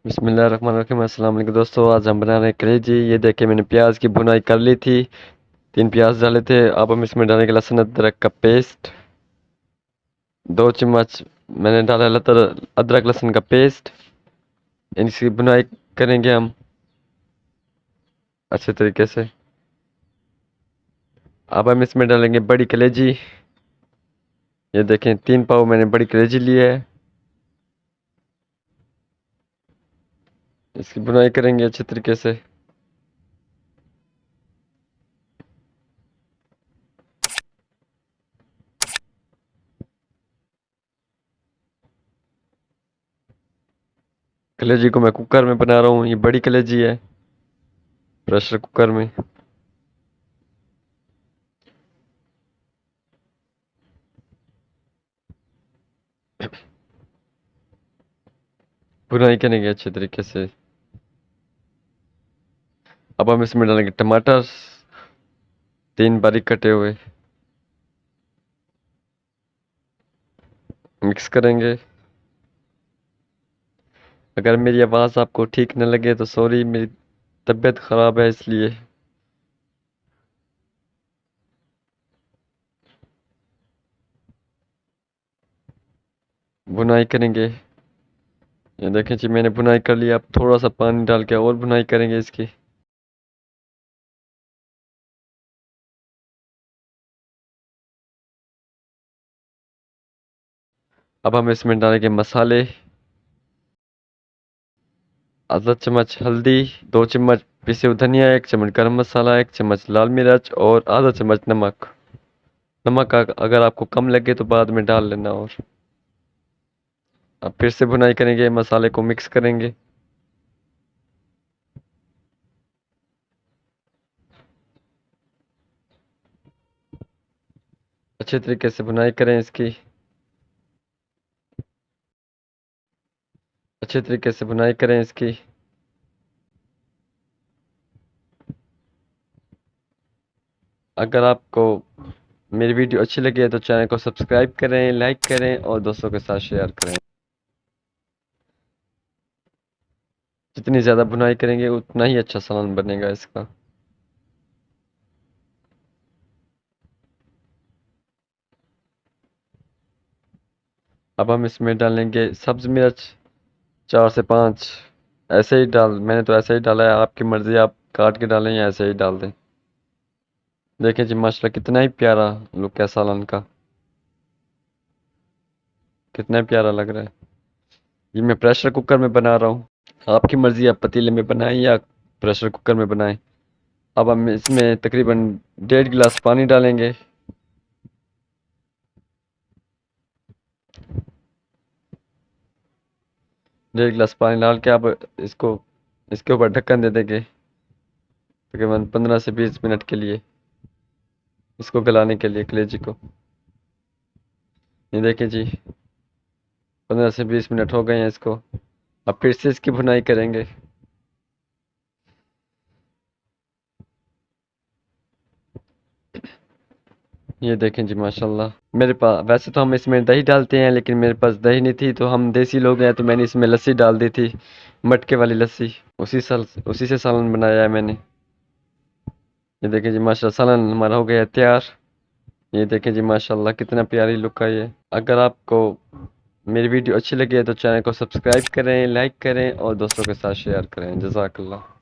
بسم اللہ الرحمن الرحیم۔ السلام علیکم دوستو، آج ہم بنا رہے ہیں کلیجی۔ یہ دیکھیں میں نے پیاز کی بھنائی کر لی تھی، 3 پیاز ڈالے تھے۔ اب ہم اس میں ڈالیں گے لہسن ادرک کا پیسٹ، 2 چمچ میں نے ڈالا ادرک لہسن کا پیسٹ۔ ان کی بھنائی کریں گے ہم اچھے طریقے سے۔ اب ہم اس میں ڈالیں گے بڑی کلیجی۔ یہ دیکھیں 3 پاؤ میں نے بڑی کلیجی لی ہے، اس کی بھنائی کریں گے اچھے طریقے سے۔ کلیجی کو میں کوکر میں بنا رہا ہوں، یہ بڑی کلیجی ہے، پریشر کوکر میں۔ بھنائی کریں گے اچھے طریقے سے۔ اب ہم اس میں ڈالیں گے ٹماٹر، 3 باریک کٹے ہوئے، مکس کریں گے۔ اگر میری آواز آپ کو ٹھیک نہ لگے تو سوری، میری طبیعت خراب ہے اس لیے۔ بھنائی کریں گے، یہ دیکھیں جی میں نے بھنائی کر لی۔ اب تھوڑا سا پانی ڈال کے اور بھنائی کریں گے اس کی۔ اب ہم اس میں ڈالیں گے مسالے، آدھا چمچ ہلدی، 2 چمچ پیسے ہوئے دھنیا، 1 چمچ گرم مسالہ، 1 چمچ لال مرچ اور آدھا چمچ نمک۔ نمک اگر آپ کو کم لگے تو بعد میں ڈال لینا۔ اور اب پھر سے بھنائی کریں گے، مسالے کو مکس کریں گے۔ اچھے طریقے سے بھنائی کریں اس کی، اچھے طریقے سے بھنائی کریں اس کی۔ اگر آپ کو میری ویڈیو اچھی لگے تو چینل کو سبسکرائب کریں، لائک کریں اور دوستوں کے ساتھ شیئر کریں۔ جتنی زیادہ بھنائی کریں گے اتنا ہی اچھا سالن بنے گا اس کا۔ اب ہم اس میں ڈالیں گے سبز مرچ، 4 سے 5، ایسے ہی میں نے تو ایسے ہی ڈالا ہے، آپ کی مرضی، آپ کاٹ کے ڈالیں یا ایسے ہی ڈال دیں۔ دیکھیں جی ماشاءاللہ کتنا ہی پیارا لک ہے سالن کا، کتنا پیارا لگ رہا ہے۔ یہ میں پریشر کوکر میں بنا رہا ہوں، آپ کی مرضی، آپ پتیلے میں بنائیں یا پریشر کوکر میں بنائیں۔ اب ہم اس میں تقریباً 1.5 گلاس پانی ڈالیں گے۔ ڈیڑھ گلاس پانی ڈال کے اب اس کے اوپر ڈھکن دے دیں گے تقریباً 15 سے 20 منٹ کے لیے، اس کو گلانے کے لیے کلیجی کو۔ یہ دیکھیں جی 15 سے 20 منٹ ہو گئے ہیں اس کو۔ اب پھر سے اس کی بھنائی کریں گے۔ یہ دیکھیں جی ماشاءاللہ، میرے پاس ویسے تو ہم اس میں دہی ڈالتے ہیں، لیکن میرے پاس دہی نہیں تھی تو ہم دیسی لوگ ہیں تو میں نے اس میں لسی ڈال دی تھی، مٹکے والی لسی، اسی سے سالن بنایا ہے میں نے۔ یہ دیکھیں جی ماشاءاللہ سالن ہمارا ہو گیا تیار۔ یہ دیکھیں جی ماشاءاللہ کتنا پیاری لک ہے یہ۔ اگر آپ کو میری ویڈیو اچھی لگے تو چینل کو سبسکرائب کریں، لائک کریں اور دوستوں کے ساتھ شیئر کریں۔ جزاک اللہ۔